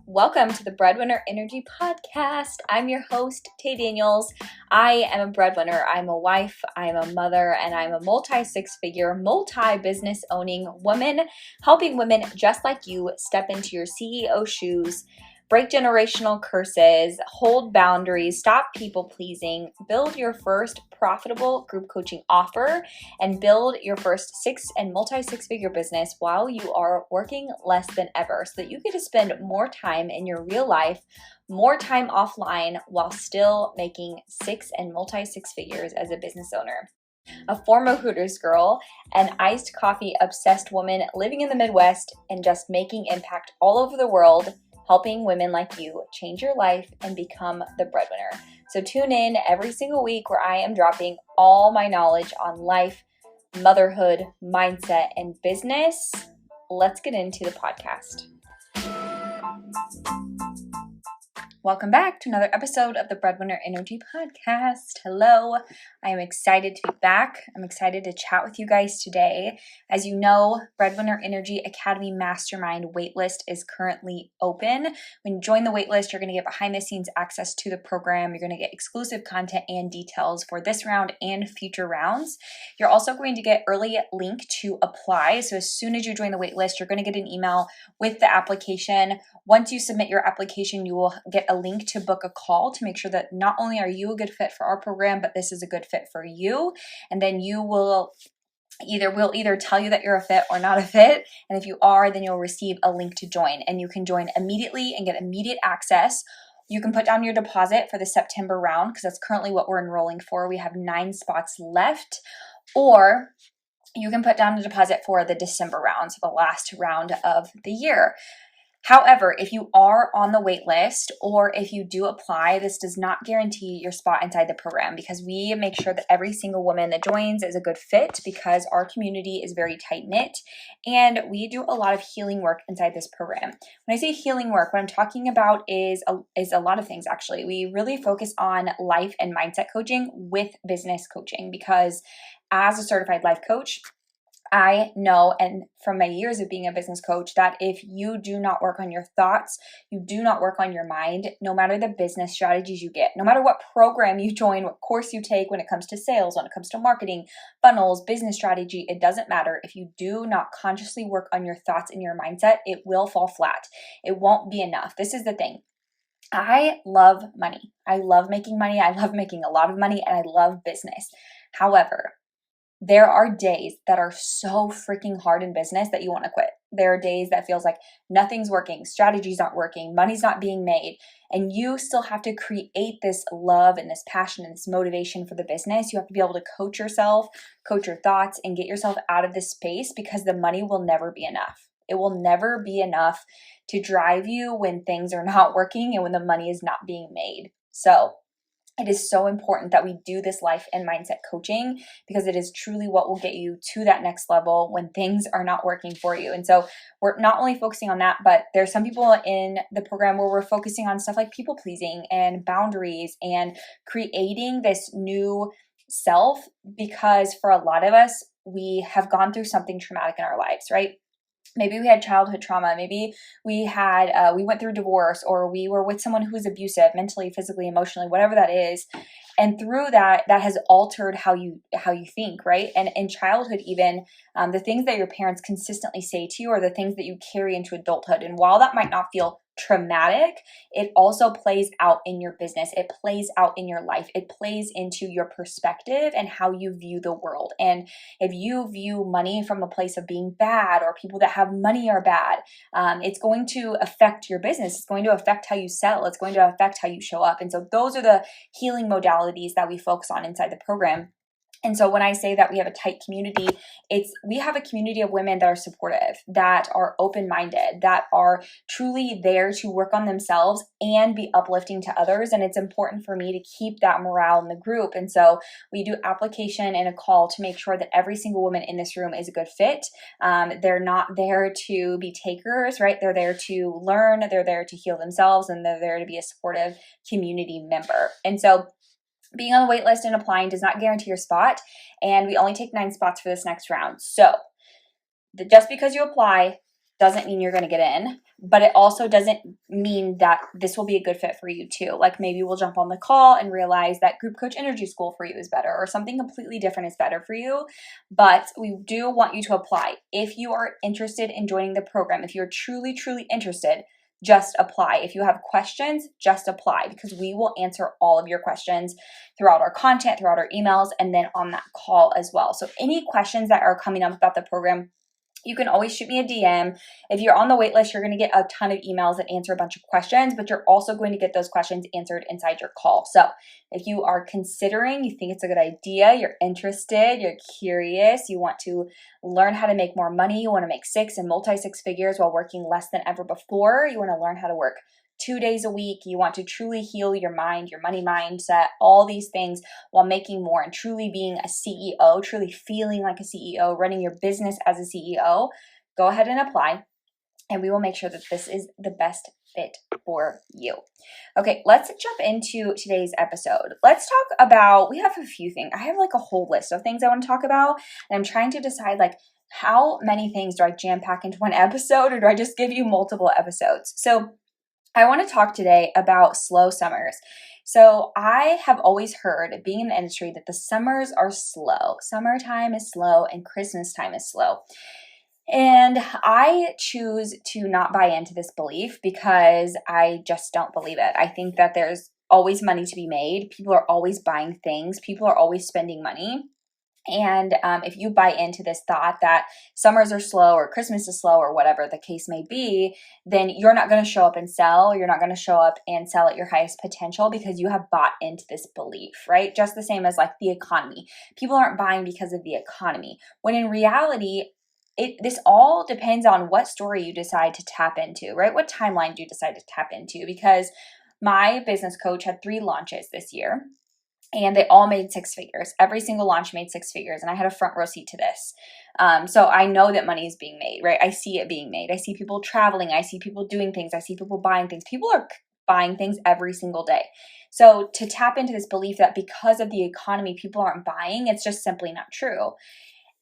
Welcome to the Breadwinner Energy Podcast. I'm your host, Tay Daniels. I am a breadwinner. I'm a wife, I'm a mother, and I'm a multi-six-figure, multi-business owning woman, helping women just like you step into your CEO shoes, break generational curses, hold boundaries, stop people pleasing, build your first profitable group coaching offer, and build your first multi-six-figure business while you are working less than ever so that you get to spend more time in your real life, more time offline while still making multi-six figures as a business owner. A former Hooters girl, an iced coffee obsessed woman living in the Midwest and just making impact all over the world, helping women like you change your life and become the breadwinner. So tune in every single week where I am dropping all my knowledge on life, motherhood, mindset, and business. Let's get into the podcast. Welcome back to another episode of the Breadwinner Energy Podcast. Hello, I am excited to be back. I'm excited to chat with you guys today. As you know, Breadwinner Energy Academy Mastermind waitlist is currently open. When you join the waitlist, you're going to get behind the scenes access to the program. You're going to get exclusive content and details for this round and future rounds. You're also going to get early link to apply. So as soon as you join the waitlist, you're going to get an email with the application. Once you submit your application, you will get a link to book a call to make sure that not only are you a good fit for our program, but this is a good fit for you. And then we'll either tell you that you're a fit or not a fit. And if you are, then you'll receive a link to join. And you can join immediately and get immediate access. You can put down your deposit for the September round because that's currently what we're enrolling for. We have 9 spots left. Or you can put down a deposit for the December round, so the last round of the year. However, if you are on the wait list or if you do apply, this does not guarantee your spot inside the program because we make sure that every single woman that joins is a good fit because our community is very tight-knit and we do a lot of healing work inside this program. When I say healing work, what I'm talking about is a lot of things actually. We really focus on life and mindset coaching with business coaching because as a certified life coach, I know, and from my years of being a business coach, that if you do not work on your thoughts, you do not work on your mind, no matter the business strategies you get, no matter what program you join, what course you take when it comes to sales, when it comes to marketing, funnels, business strategy, it doesn't matter. If you do not consciously work on your thoughts and your mindset, it will fall flat. It won't be enough. This is the thing. I love money. I love making money. I love making a lot of money and I love business. However, there are days that are so freaking hard in business that you want to quit. There are days that feels like nothing's working, strategies aren't working, money's not being made, and you still have to create this love and this passion and this motivation for the business. You have to be able to coach yourself, coach your thoughts, and get yourself out of this space because the money will never be enough. It will never be enough to drive you when things are not working and when the money is not being made. So it is so important that we do this life and mindset coaching because it is truly what will get you to that next level when things are not working for you. And so we're not only focusing on that, but there's some people in the program where we're focusing on stuff like people pleasing and boundaries and creating this new self because for a lot of us, we have gone through something traumatic in our lives, right? Maybe we had childhood trauma. Maybe we went through divorce or we were with someone who was abusive mentally, physically, emotionally, whatever that is. And through that has altered how you think, right? And in childhood, even the things that your parents consistently say to you are the things that you carry into adulthood. And while that might not feel traumatic, it also plays out in your business. It plays out in your life. It plays into your perspective and how you view the world. And if you view money from a place of being bad or people that have money are bad, it's going to affect your business. It's going to affect how you sell. It's going to affect how you show up. And so those are the healing modalities that we focus on inside the program. And so when I say that we have a tight community, we have a community of women that are supportive, that are open-minded, that are truly there to work on themselves and be uplifting to others. And it's important for me to keep that morale in the group. And so we do application and a call to make sure that every single woman in this room is a good fit. They're not there to be takers, right? They're there to learn, they're there to heal themselves, and they're there to be a supportive community member. And so being on the wait list and applying does not guarantee your spot, and we only take 9 spots for this next round. So just because you apply doesn't mean you're going to get in, but it also doesn't mean that this will be a good fit for you too. Like maybe we'll jump on the call and realize that Group Coach Energy School for you is better, or something completely different is better for you. But we do want you to apply. If you are interested in joining the program, if you're truly, truly interested, just apply. If you have questions, just apply, because we will answer all of your questions throughout our content, throughout our emails, and then on that call as well. So any questions that are coming up about the program, you can always shoot me a DM. If you're on the wait list, you're going to get a ton of emails that answer a bunch of questions, but you're also going to get those questions answered inside your call. So if you are considering, you think it's a good idea, you're interested, you're curious, you want to learn how to make more money, you want to make six and multi-six figures while working less than ever before, you want to learn how to work 2 days a week, you want to truly heal your mind, your money mindset, all these things while making more and truly being a CEO, truly feeling like a CEO, running your business as a CEO, go ahead and apply, and we will make sure that this is the best fit for you. Okay, let's jump into today's episode. Let's talk about, we have a few things. I have like a whole list of things I want to talk about, and I'm trying to decide like how many things do I jam pack into one episode, or do I just give you multiple episodes? So I want to talk today about slow summers. So I have always heard, being in the industry, that the summers are slow. Summertime is slow and Christmas time is slow. And I choose to not buy into this belief because I just don't believe it. I think that there's always money to be made. People are always buying things. People are always spending money. And if you buy into this thought that summers are slow or Christmas is slow or whatever the case may be, then you're not going to show up and sell. You're not going to show up and sell at your highest potential because you have bought into this belief, right? Just the same as like the economy. People aren't buying because of the economy, when in reality, this all depends on what story you decide to tap into, right? What timeline do you decide to tap into? Because my business coach had 3 launches this year, and they all made 6 figures. Every single launch made 6 figures, and I had a front row seat to this. So I know that money is being made, right? I see it being made. I see people traveling. I see people doing things. I see people buying things. People are buying things every single day. So to tap into this belief that because of the economy, people aren't buying, it's just simply not true.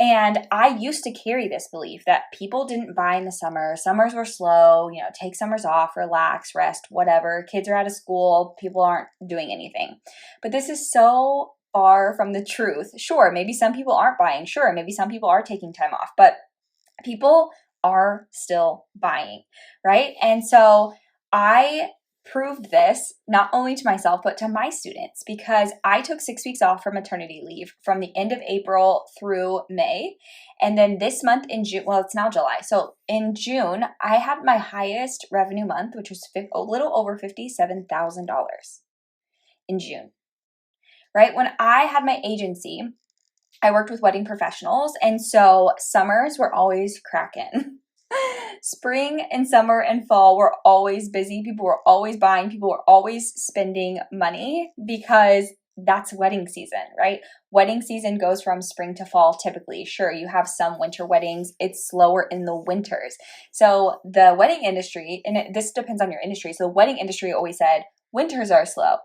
And I used to carry this belief that people didn't buy in the summer. Summers were slow, take summers off, relax, rest, whatever. Kids are out of school. People aren't doing anything. But this is so far from the truth. Sure, maybe some people aren't buying. Sure, maybe some people are taking time off. But people are still buying, right? And so I proved this not only to myself, but to my students, because I took 6 weeks off for maternity leave from the end of April through May. And then this month in June, well, it's now July. So in June, I had my highest revenue month, which was a little over $57,000 in June, right? When I had my agency, I worked with wedding professionals. And so summers were always cracking. Spring and summer and fall were always busy. People were always buying. People were always spending money because that's wedding season, right? Wedding season goes from spring to fall typically. Sure, you have some winter weddings. It's slower in the winters. So the wedding industry, and this depends on your industry. So the wedding industry always said winters are slow.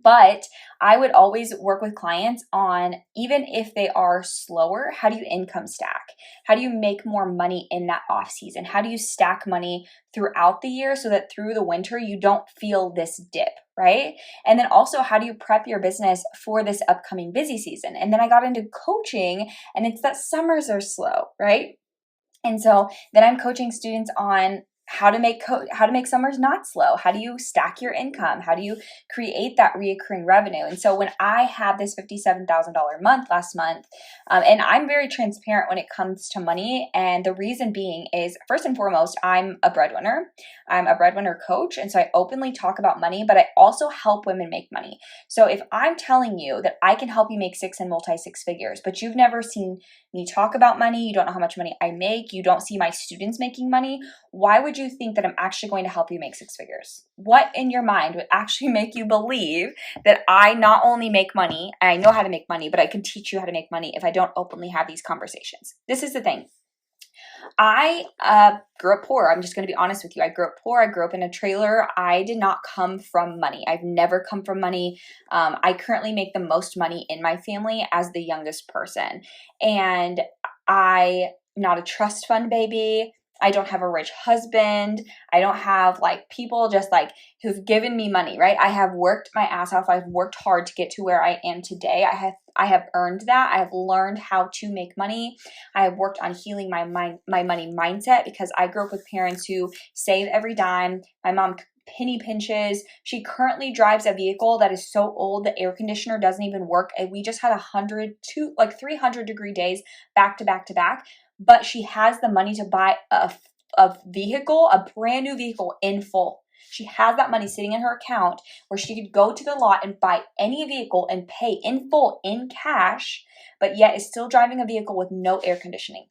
But I would always work with clients on, even if they are slower, how do you income stack? How do you make more money in that off season? How do you stack money throughout the year so that through the winter you don't feel this dip, right? And then also, how do you prep your business for this upcoming busy season? And then I got into coaching, and it's that summers are slow, right? And so then I'm coaching students on how to make summers not slow. How do you stack your income? How do you create that reoccurring revenue? And so when I had this $57,000 month last month, and I'm very transparent when it comes to money, and the reason being is, first and foremost, I'm a breadwinner. I'm a breadwinner coach, and so I openly talk about money, but I also help women make money. So if I'm telling you that I can help you make 6 and multi-6 figures, but you've never seen me talk about money, you don't know how much money I make, you don't see my students making money, why would you think that I'm actually going to help you make 6 figures? What in your mind would actually make you believe that I not only make money, I know how to make money, but I can teach you how to make money if I don't openly have these conversations? This is the thing. I grew up poor. I'm just going to be honest with you. I grew up poor. I grew up in a trailer. I did not come from money. I've never come from money. I currently make the most money in my family as the youngest person. And I'm not a trust fund baby. I don't have a rich husband. I don't have like people just like who've given me money, right? I have worked my ass off. I've worked hard to get to where I am today. I have earned that. I have learned how to make money. I have worked on healing my money mindset, because I grew up with parents who save every dime. My mom penny pinches. She currently drives a vehicle that is so old the air conditioner doesn't even work. And we just had 300-degree days back to back to back. But she has the money to buy a vehicle, a brand new vehicle in full. She has that money sitting in her account where she could go to the lot and buy any vehicle and pay in full in cash, but yet is still driving a vehicle with no air conditioning.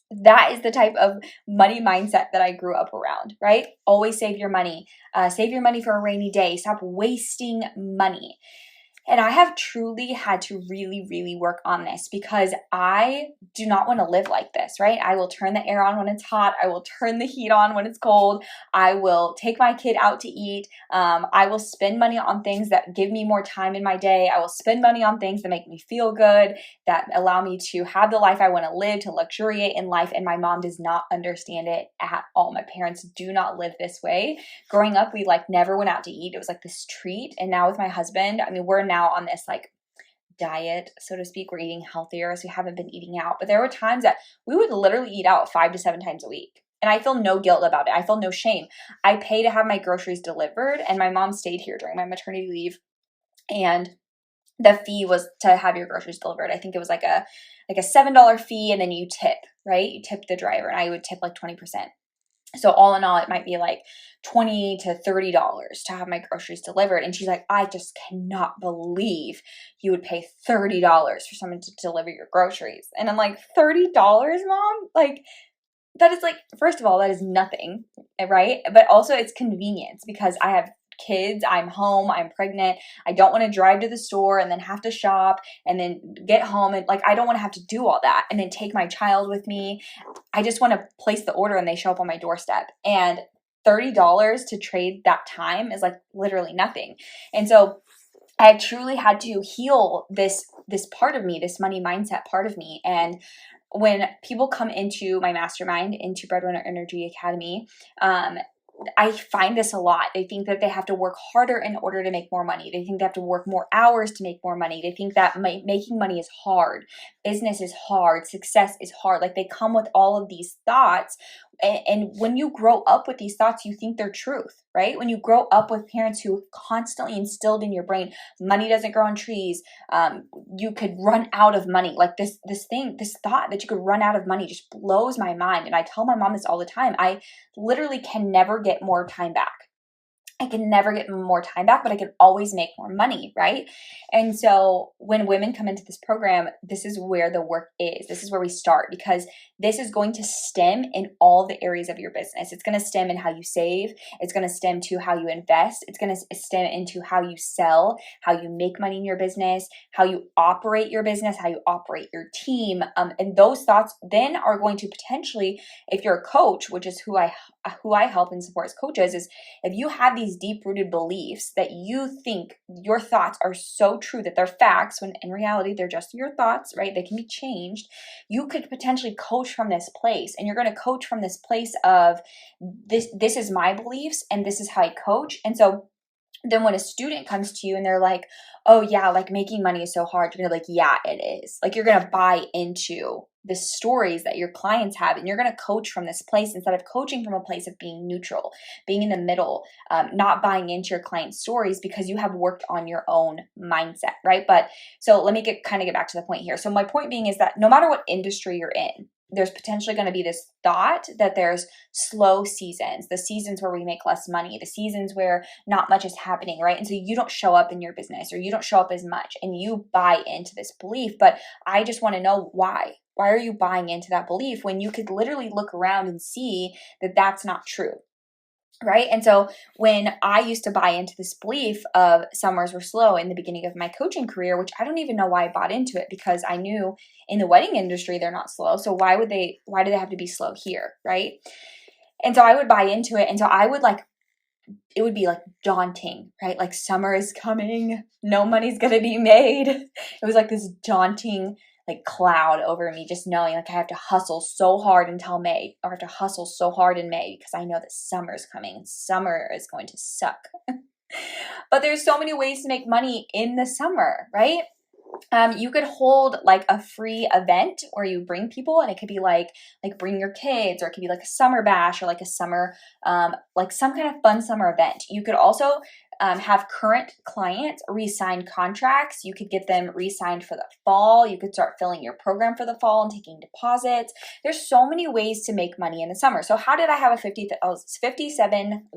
That is the type of money mindset that I grew up around, right? Always save your money. Save your money for a rainy day. Stop wasting money. And I have truly had to really, really work on this, because I do not want to live like this, right? I will turn the air on when it's hot. I will turn the heat on when it's cold. I will take my kid out to eat. I will spend money on things that give me more time in my day. I will spend money on things that make me feel good, that allow me to have the life I want to live, to luxuriate in life. And my mom does not understand it at all. My parents do not live this way. Growing up, we like never went out to eat. It was like this treat. And now with my husband, I mean, we're now on this like diet, so to speak. We're eating healthier, so we haven't been eating out. But there were times that we would literally eat out 5 to 7 times a week. And I feel no guilt about it. I feel no shame. I pay to have my groceries delivered, and my mom stayed here during my maternity leave. And the fee was to have your groceries delivered. I think it was like a $7 fee, and then you tip, right? You tip the driver, and I would tip like 20%. So all in all, it might be like $20 to $30 to have my groceries delivered. And she's like, I just cannot believe you would pay $30 for someone to deliver your groceries. And I'm like, $30, Mom? Like, that is like, first of all, that is nothing, right? But also it's convenience, because I have kids, I'm home, I'm pregnant. I don't want to drive to the store and then have to shop and then get home. And like, I don't want to have to do all that and then take my child with me. I just want to place the order and they show up on my doorstep. And $30 to trade that time is like literally nothing. And so I truly had to heal this part of me, this money mindset part of me. And when people come into my mastermind, into Breadwinner Energy Academy, I find this a lot. They think that they have to work harder in order to make more money. They think they have to work more hours to make more money. They think that making money is hard. Business is hard. Success is hard. Like, they come with all of these thoughts. And when you grow up with these thoughts, you think they're truth, right? When you grow up with parents who constantly instilled in your brain, money doesn't grow on trees. You could run out of money. Like this thought that you could run out of money just blows my mind. And I tell my mom this all the time. I literally can never get more time back. I can never get more time back, but I can always make more money, right? And so when women come into this program, this is where the work is. This is where we start, because this is going to stem in all the areas of your business. It's going to stem in how you save. It's going to stem to how you invest. It's going to stem into how you sell, how you make money in your business, how you operate your business, how you operate your team. And those thoughts then are going to potentially, if you're a coach, which is who I help and support as coaches, is if you have these deep-rooted beliefs that you think your thoughts are so true that they're facts, when in reality they're just your thoughts, right? They can be changed. You could potentially coach from this place, and you're going to coach from this place of this is my beliefs and this is how I coach. And so then when a student comes to you and they're like, oh yeah, like making money is so hard, you're gonna be like, yeah, it is. Like, you're gonna buy into the stories that your clients have, and you're gonna coach from this place instead of coaching from a place of being neutral, being in the middle, not buying into your clients' stories, because you have worked on your own mindset, right? But so let me get back to the point here. So my point being is that no matter what industry you're in, there's potentially going to be this thought that there's slow seasons, the seasons where we make less money, the seasons where not much is happening, right? And so you don't show up in your business, or you don't show up as much, and you buy into this belief. But I just want to know why. Why are you buying into that belief when you could literally look around and see that that's not true? Right? And so when I used to buy into this belief of summers were slow in the beginning of my coaching career, which I don't even know why I bought into it, because I knew in the wedding industry, they're not slow. So why do they have to be slow here? Right? And so I would buy into it. And so I would it would be like daunting, right? Like, summer is coming, no money's going to be made. It was like this daunting like cloud over me, just knowing like I have to hustle so hard until May, or I have to hustle so hard in May because I know that summer's coming and summer is going to suck. But there's so many ways to make money in the summer, right? You could hold like a free event where you bring people, and it could be like bring your kids, or it could be like a summer bash, or like a summer, like some kind of fun summer event. You could also have current clients re-sign contracts. You could get them re-signed for the fall. You could start filling your program for the fall and taking deposits. There's so many ways to make money in the summer. So how did I have a it was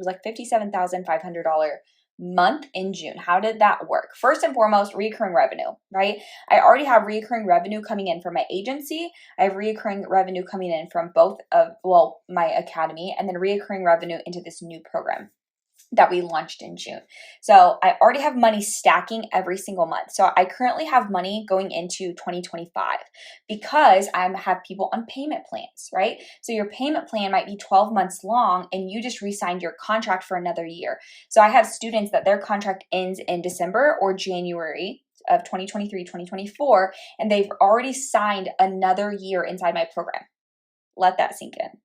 like $57,500 month in June? How did that work? First and foremost, recurring revenue, right? I already have recurring revenue coming in from my agency. I have recurring revenue coming in from both of, my academy, and then recurring revenue into this new program that we launched in June. So I already have money stacking every single month. So I currently have money going into 2025 because I have people on payment plans, right? So your payment plan might be 12 months long and you just re-signed your contract for another year. So I have students that their contract ends in December or January of 2023, 2024, and they've already signed another year inside my program. Let that sink in.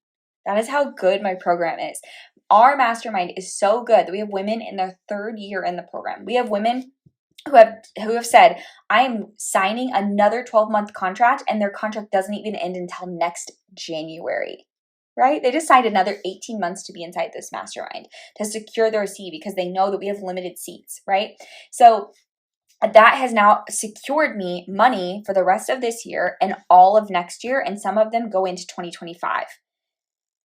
That is how good my program is. Our mastermind is so good that we have women in their third year in the program. We have women who have said, I'm signing another 12-month contract, and their contract doesn't even end until next January, right? They just signed another 18 months to be inside this mastermind to secure their seat because they know that we have limited seats, right? So that has now secured me money for the rest of this year and all of next year, and some of them go into 2025.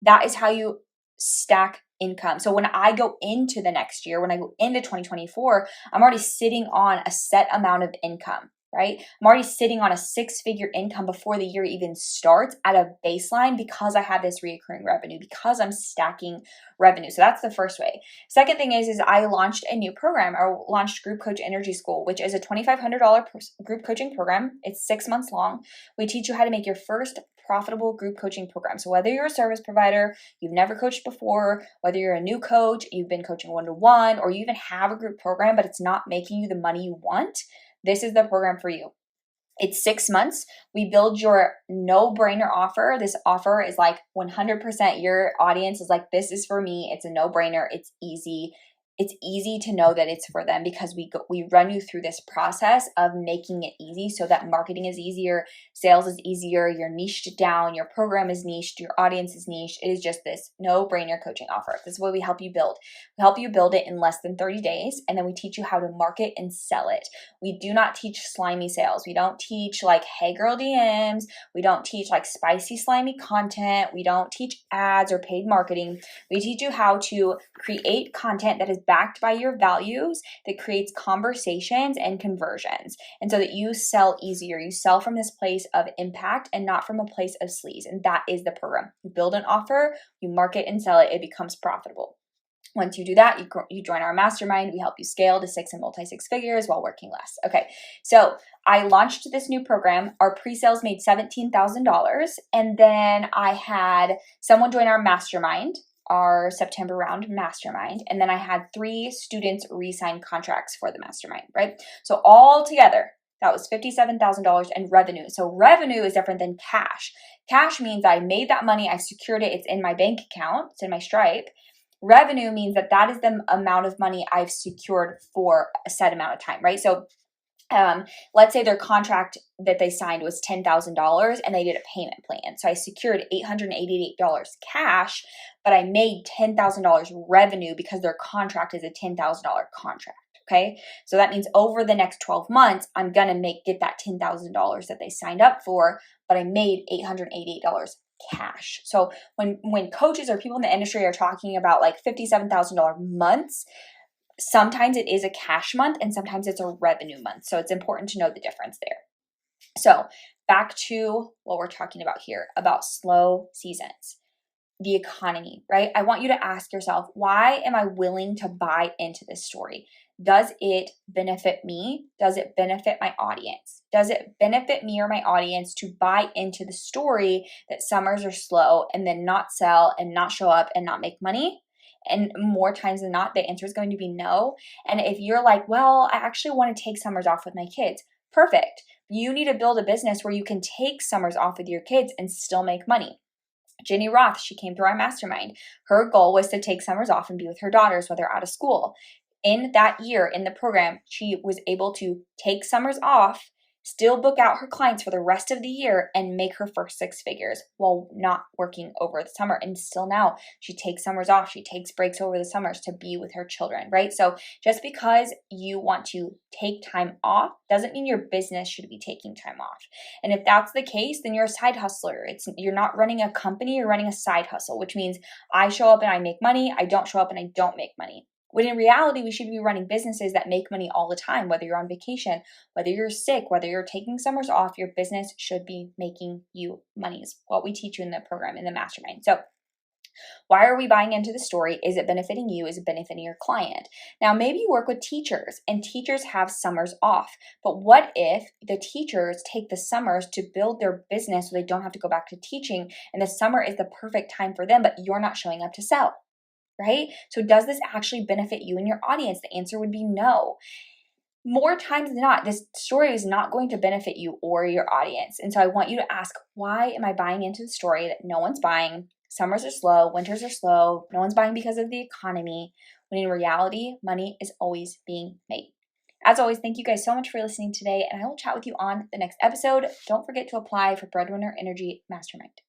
That is how you stack income. So when I go into the next year, when I go into 2024, I'm already sitting on a set amount of income, right? I'm already sitting on a 6-figure income before the year even starts at a baseline because I have this recurring revenue, because I'm stacking revenue. So that's the first way. Second thing is I launched a new program. I launched Group Coach Energy School, which is a $2,500 group coaching program. It's 6 months long. We teach you how to make your first profitable group coaching program. So whether you're a service provider, you've never coached before, whether you're a new coach, you've been coaching one-to-one, or you even have a group program, but it's not making you the money you want, this is the program for you. It's 6 months. We build your no-brainer offer. This offer is like 100% your audience is like, this is for me. It's a no-brainer. It's easy. It's easy to know that it's for them because we run you through this process of making it easy so that marketing is easier, sales is easier, you're niched down, your program is niched, your audience is niched. It is just this no-brainer coaching offer. This is what we help you build. We help you build it in less than 30 days, and then we teach you how to market and sell it. We do not teach slimy sales. We don't teach like, hey girl DMs. We don't teach like spicy, slimy content. We don't teach ads or paid marketing. We teach you how to create content that is backed by your values, that creates conversations and conversions. And so that you sell easier. You sell from this place of impact and not from a place of sleaze. And that is the program. You build an offer, you market and sell it, it becomes profitable. Once you do that, you join our mastermind. We help you scale to 6 and multi-6 figures while working less. Okay, so I launched this new program. Our pre-sales made $17,000. And then I had someone join our mastermind, our September round mastermind. And then I had 3 students re-sign contracts for the mastermind, right? So all together, that was $57,000 in revenue. So revenue is different than cash. Cash means I made that money, I secured it, it's in my bank account, it's in my Stripe. Revenue means that is the amount of money I've secured for a set amount of time, right? So let's say their contract that they signed was $10,000 and they did a payment plan. So I secured $888 cash, but I made $10,000 revenue because their contract is a $10,000 contract. Okay. So that means over the next 12 months, I'm going to get that $10,000 that they signed up for, but I made $888 cash. So when coaches or people in the industry are talking about like $57,000 months, sometimes it is a cash month and sometimes it's a revenue month. So it's important to know the difference there. So back to what we're talking about here about slow seasons, the economy, right? I want you to ask yourself, why am I willing to buy into this story? Does it benefit me? Does it benefit my audience? Does it benefit me or my audience to buy into the story that summers are slow and then not sell and not show up and not make money? And more times than not, the answer is going to be no. And if you're like, well, I actually want to take summers off with my kids, perfect. You need to build a business where you can take summers off with your kids and still make money. Jenny Roth, she came through our mastermind. Her goal was to take summers off and be with her daughters while they're out of school. In that year in the program, she was able to take summers off, still book out her clients for the rest of the year, and make her first 6 figures while not working over the summer. And still now, she takes summers off. She takes breaks over the summers to be with her children, right? So just because you want to take time off doesn't mean your business should be taking time off. And if that's the case, then you're a side hustler. You're not running a company, you're running a side hustle, which means I show up and I make money, I don't show up and I don't make money. When in reality, we should be running businesses that make money all the time, whether you're on vacation, whether you're sick, whether you're taking summers off, your business should be making you money is what we teach you in the program, in the mastermind. So why are we buying into the story? Is it benefiting you? Is it benefiting your client? Now, maybe you work with teachers and teachers have summers off, but what if the teachers take the summers to build their business so they don't have to go back to teaching, and the summer is the perfect time for them, but you're not showing up to sell? Right? So does this actually benefit you and your audience? The answer would be no. More times than not, this story is not going to benefit you or your audience. And so I want you to ask, why am I buying into the story that no one's buying? Summers are slow, winters are slow, no one's buying because of the economy, when in reality, money is always being made. As always, thank you guys so much for listening today, and I will chat with you on the next episode. Don't forget to apply for Breadwinner Energy Mastermind.